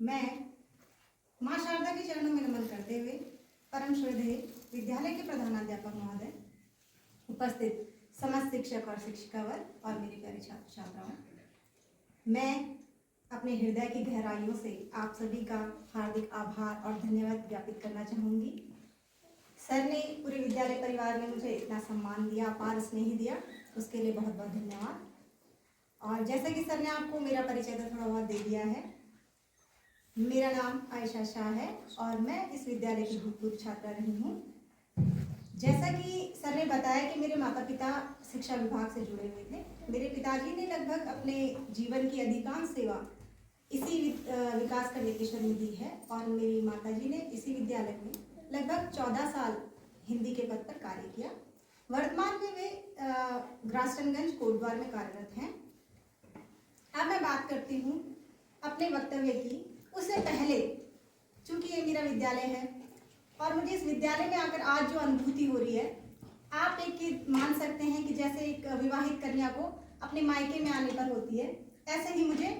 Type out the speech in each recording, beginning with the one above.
मैं माँ शारदा के चरणों में नमन करते हुए परम श्रद्धेय विद्यालय के प्रधानाध्यापक महोदय, उपस्थित समस्त शिक्षक और शिक्षिकावर्ग और मेरे प्यारे छात्र छात्राओं, मैं अपने हृदय की गहराइयों से आप सभी का हार्दिक आभार और धन्यवाद ज्ञापित करना चाहूँगी। सर ने पूरे विद्यालय परिवार में मुझे इतना सम्मान दिया, अपार स्नेह दिया, उसके लिए बहुत बहुत धन्यवाद। और जैसा कि सर ने आपको मेरा परिचय तो थोड़ा बहुत दे दिया है, मेरा नाम आयशा शाह है और मैं इस विद्यालय की भूतपूर्व छात्रा रही हूँ। जैसा कि सर ने बताया कि मेरे माता पिता शिक्षा विभाग से जुड़े हुए थे। मेरे पिताजी ने लगभग अपने जीवन की अधिकांश सेवा इसी विकास का निदेशन में दी है और मेरी माताजी ने इसी विद्यालय में लगभग 14 साल हिंदी के पद पर कार्य किया। वर्तमान में वे ग्रास्टनगंज कोटद्वार में कार्यरत हैं। अब मैं बात करती हूँ अपने वक्तव्य की। उससे पहले चूंकि ये मेरा विद्यालय है और मुझे इस विद्यालय में आकर आज जो अनुभूति हो रही है, आप एक मान सकते हैं कि जैसे एक विवाहित कन्या को अपने मायके में आने पर होती है, ऐसे ही मुझे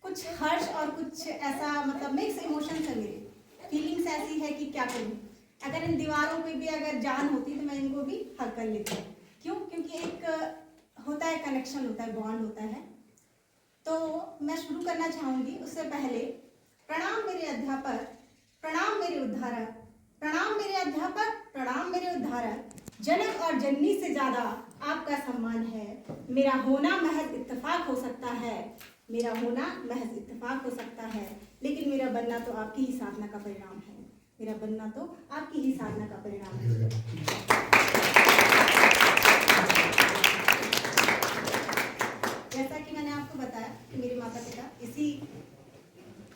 कुछ हर्ष और कुछ ऐसा मतलब मिक्स इमोशंस है। मेरी फीलिंग्स ऐसी है कि क्या करूँ। अगर इन दीवारों पे भी अगर जान होती तो मैं इनको भी हक कर लेती। क्यों? क्योंकि एक होता है कनेक्शन, होता है बॉन्ड होता है। तो मैं शुरू करना चाहूँगी। उससे पहले प्रणाम मेरे अध्यापक, प्रणाम मेरे उद्धारक, प्रणाम मेरे अध्यापक, प्रणाम मेरे उद्धारक। जनक और जननी से ज़्यादा आपका सम्मान है। मेरा होना महज इत्तेफाक हो सकता है, मेरा होना महज इत्तेफाक हो सकता है, लेकिन मेरा बनना तो आपकी ही साधना का परिणाम है। मेरा बनना तो आपकी ही साधना का परिणाम है। जैसा कि मैंने आपको बताया कि मेरे माता पिता इसी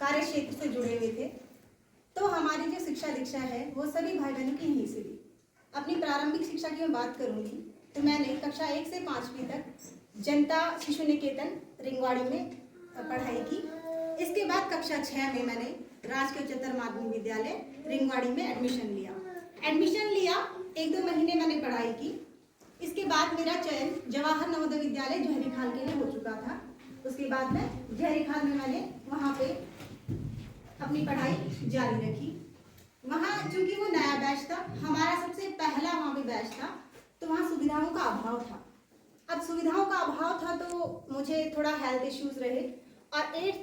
कार्य क्षेत्र से जुड़े हुए थे, तो हमारी जो शिक्षा दीक्षा है वो सभी भाई बहनों की यहीं से ली। अपनी प्रारंभिक शिक्षा की मैं बात करूंगी तो मैंने कक्षा 1 से 5वीं तक जनता शिशु निकेतन रिंगवाड़ी में पढ़ाई की। इसके बाद कक्षा 6 में मैंने राजकीय उच्चतर माध्यमिक विद्यालय रिंगवाड़ी में एडमिशन लिया। 1-2 महीने मैंने पढ़ाई की। इसके बाद मेरा चयन जवाहर नवोदय विद्यालय जौहरी खाल के लिए हो चुका था। उसके बाद मैं जौहरी खाल में मैंने वहाँ पे अपनी पढ़ाई जारी रखी। वहाँ चूंकि वो नया बैच था, हमारा सबसे पहला वहाँ पे बैच था, तो वहाँ सुविधाओं का अभाव था। अब सुविधाओं का अभाव था तो मुझे थोड़ा हेल्थ इश्यूज रहे और 8th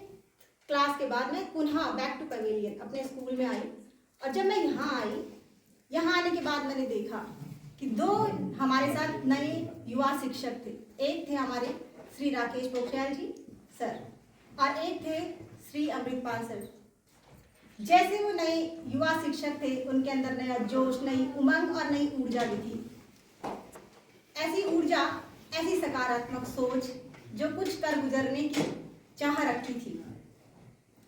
क्लास के बाद मैं पुनः बैक टू पवेलियन अपने स्कूल में आई। और जब मैं यहाँ आई, यहाँ आने के बाद मैंने देखा कि 2 हमारे साथ नए युवा शिक्षक थे। एक थे हमारे श्री राकेश पोखरियाल जी सर और एक थे श्री अमृतपाल सर। जैसे वो नए युवा शिक्षक थे, उनके अंदर नया जोश, नई उमंग और नई ऊर्जा भी थी। ऐसी ऊर्जा, ऐसी सकारात्मक सोच जो कुछ कर गुजरने की चाह रखती थी।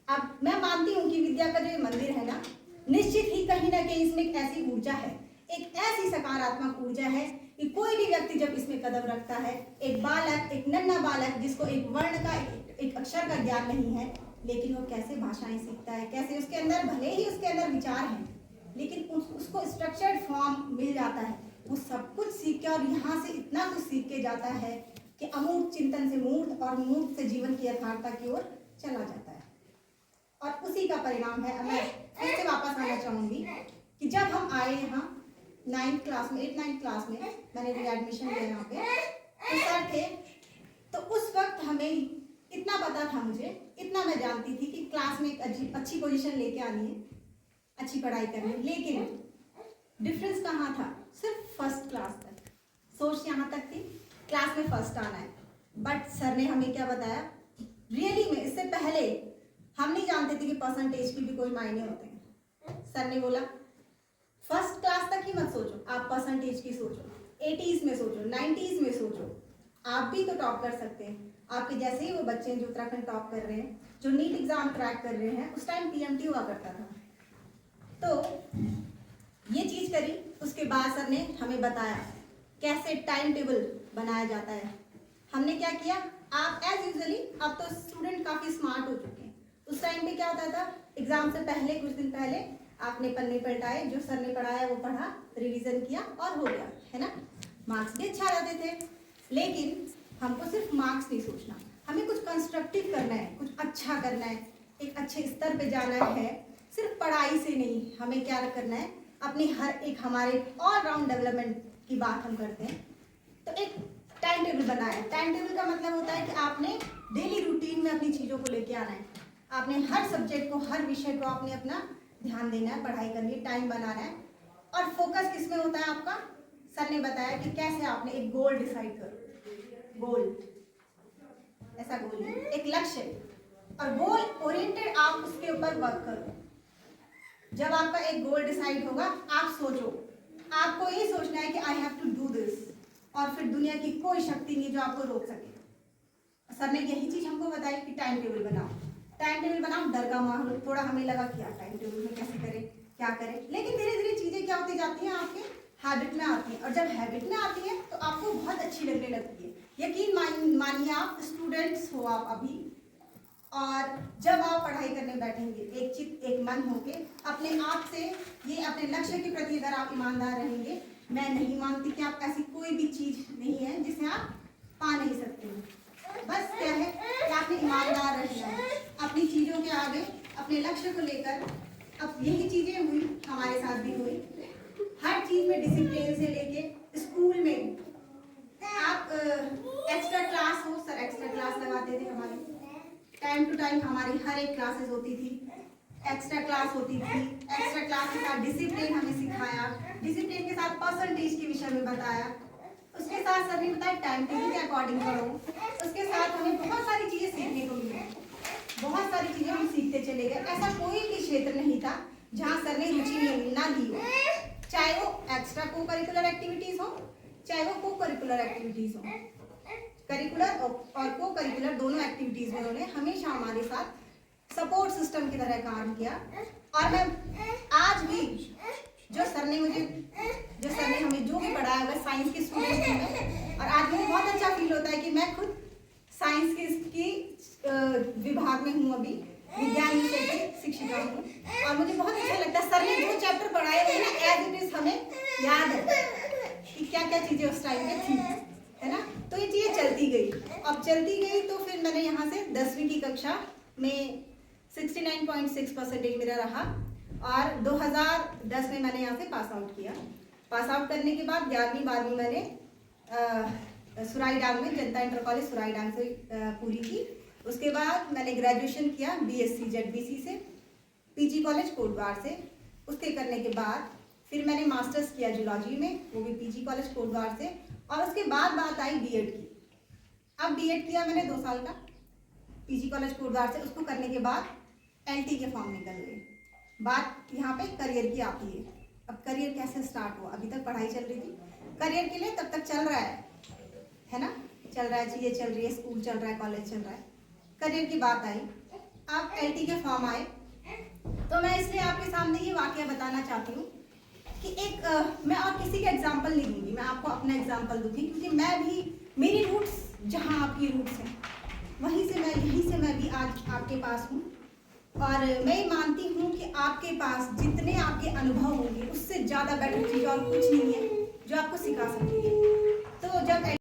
अब मैं मानती हूँ कि विद्या का जो ये मंदिर है ना, निश्चित ही कहीं ना कहीं इसमें एक ऐसी ऊर्जा है, एक ऐसी सकारात्मक ऊर्जा है कि कोई भी व्यक्ति जब इसमें कदम रखता है, एक बालक, एक नन्हा बालक जिसको एक वर्ण का, एक अक्षर का ज्ञान नहीं है, लेकिन वो कैसे भाषाएं सीखता है, कैसे उसके अंदर भले ही उसके अंदर विचार हैं, लेकिन उसको स्ट्रक्चर्ड फॉर्म मिल जाता है। वो सब कुछ सीख के और यहाँ से इतना कुछ सीख के जाता है कि अमूर्त चिंतन से मूर्त और मूर्त से जीवन की यथार्थता की ओर चला जाता है। और उसी का परिणाम है। मैं फिर से वापस आना चाहूँगी कि जब हम आए यहाँ 9th क्लास में, 8th-9th क्लास में मैंने रीएडमिशन लिया यहाँ पे, तो सर थे, तो उस वक्त हमें इतना पता था, मुझे इतना मैं जानती थी कि क्लास में एक अच्छी पोजीशन लेके आनी है, अच्छी पढ़ाई करनी है। लेकिन डिफरेंस कहाँ था? सिर्फ फर्स्ट क्लास तक सोच यहाँ तक थी, क्लास में फर्स्ट आना है। बट सर ने हमें क्या बताया, रियली में इससे पहले हम नहीं जानते थे कि परसेंटेज की भी कोई मायने होते हैं। सर ने बोला फर्स्ट क्लास तक ही मत सोचो, आप परसेंटेज की सोचो, 80s में सोचो, 90s में सोचो, आप भी तो टॉप कर सकते हैं। आपके जैसे ही वो बच्चे जो उत्तराखंड टॉप कर रहे हैं, जो नीट एग्जाम क्रैक कर रहे हैं, उस टाइम पीएमटी हुआ करता था। तो ये चीज़ करी। उसके बाद सर ने हमें बताया कैसे टाइम टेबल बनाया जाता है। हमने क्या किया, आप एज यूजुअली, अब तो स्टूडेंट काफ़ी स्मार्ट हो चुके हैं। उस टाइम पे क्या होता था, एग्जाम से पहले कुछ दिन पहले आपने पन्ने पलटाए, जो सर ने पढ़ाया वो पढ़ा, रिवीजन किया और हो गया, है ना। मार्क्स भी अच्छा आते थे, लेकिन हमको सिर्फ मार्क्स नहीं सोचना, हमें कुछ कंस्ट्रक्टिव करना है, कुछ अच्छा करना है, एक अच्छे स्तर पे जाना है, सिर्फ पढ़ाई से नहीं, हमें क्या करना है, अपनी हर एक हमारे ऑल राउंड डेवलपमेंट की बात हम करते हैं। तो एक टाइम टेबल बनाए। टाइम टेबल का मतलब होता है कि आपने डेली रूटीन में अपनी चीज़ों को लेके आना है। आपने हर सब्जेक्ट को, हर विषय को आपने अपना ध्यान देना है, पढ़ाई करनी है, टाइम बनाना है। और फोकस किस में होता है आपका? सर ने बताया कि कैसे आपने एक गोल डिसाइड करो। गोल, ऐसा गोल है, एक लक्ष्य, और गोल ओरिएंटेड आप उसके ऊपर वर्क करो। जब आपका एक गोल डिसाइड होगा, आप सोचो, आपको ये सोचना है कि I have to do this, और फिर दुनिया की कोई शक्ति नहीं जो आपको रोक सके। सर ने यही चीज हमको बताई कि टाइम टेबल बनाओ। टाइम टेबल बनाओ, डर का माहौल थोड़ा हमें लगा क्या टाइम टेबल में कैसे करें, क्या करें, लेकिन धीरे धीरे चीजें क्या होती जाती हैं, आपके हैबिट में आती हैं। और जब हैबिट में आती है तो आपको बहुत अच्छी लगने लगती है। यकीन मानिए, आप स्टूडेंट्स हो आप अभी, और जब आप पढ़ाई करने बैठेंगे एक चित एक मन होके अपने आप से, ये अपने लक्ष्य के प्रति अगर आप ईमानदार रहेंगे, मैं नहीं मानती कि आप ऐसी कोई भी चीज नहीं है जिसे आप पा नहीं सकते हो। बस क्या है कि आपने ईमानदार रहना है अपनी चीजों के आगे, अपने लक्ष्य को लेकर। अब यही चीजें हुई, हमारे साथ भी हुई। हर चीज में डिसिप्लिन से लेके स्कूल में आप एक्स्ट्रा क्लास हो, सर एक्स्ट्रा क्लास लगाते थे हमारे, टाइम टू टाइम हमारी हर एक क्लासेस होती थी, एक्स्ट्रा क्लास होती थी। एक्स्ट्रा क्लास के साथ डिसिप्लिन हमें सिखाया, डिसिप्लिन के साथ परसेंटेज के विषय में बताया, उसके साथ सर ने बताया टाइम टेबल के अकॉर्डिंग पढ़ो। उसके साथ हमें बहुत सारी चीजें सीखने को मिली, बहुत सारी चीजें हम सीखते चले गए। ऐसा कोई भी क्षेत्र नहीं था जहाँ सर ने रुचि ना ली हो, चाहे वो एक्स्ट्रा को करिकुलर एक्टिविटीज हो, चाहे वो को करिकुलर एक्टिविटीज हो। करिकुलर और को करिकुलर दोनों एक्टिविटीज में उन्होंने हमेशा हमारे साथ सपोर्ट सिस्टम की तरह काम किया। और मैं आज भी जो सर ने हमें जो भी पढ़ाया, अगर साइंस की स्टूडेंट हूँ मैं, और आज मुझे बहुत अच्छा फील होता है कि मैं खुद साइंस की विभाग में हूँ, अभी विज्ञान विषय की शिक्षिका हूँ, और मुझे बहुत अच्छा लगता है। सर ने जो चैप्टर पढ़ाए हुए ना, एज इट इज हमें याद है कि क्या क्या चीजें उस टाइम पे थी, है ना। तो ये चीजें चलती गई, अब चलती गई तो फिर मैंने यहाँ से 10वीं की कक्षा में 69.6% मेरा रहा, और 2010 में मैंने यहाँ से पास आउट किया। पास आउट करने के बाद 11वीं 12वीं मैंने सुराईडांग में, जनता इंटर कॉलेज सुराईडांग से पूरी की। उसके बाद मैंने ग्रेजुएशन किया BSc ZBC से, PG कॉलेज कोटद्वार से। उसके करने के बाद फिर मैंने मास्टर्स किया जूलॉजी में, वो भी PG कॉलेज कोटद्वार से। और उसके बाद बात आई B.Ed की। अब B.Ed किया मैंने 2 साल का PG कॉलेज कोटद्वार से। उसको करने के बाद LT के फॉर्म निकल गए। बात यहाँ पे करियर की आती है। अब करियर कैसे स्टार्ट हुआ? अभी तक पढ़ाई चल रही थी, करियर के लिए तब तक चल रहा है ना, चल रहा है, चीजें चल रही है, स्कूल चल रहा है, कॉलेज चल रहा है। करियर की बात आई, अब LT के फॉर्म आए, तो मैं इसलिए आपके सामने ये वाकया बताना चाहती हूँ कि मैं और किसी का एग्जाम्पल नहीं दूंगी, मैं आपको अपना एग्जाम्पल दूंगी, क्योंकि मैं भी, मेरी रूट्स जहाँ आपकी रूट्स हैं, यहीं से मैं भी आज आपके पास हूँ। और मैं मानती हूँ कि आपके पास जितने आपके अनुभव होंगे, उससे ज़्यादा बेटर चीज़ और कुछ नहीं है जो आपको सिखा सकती है। तो जब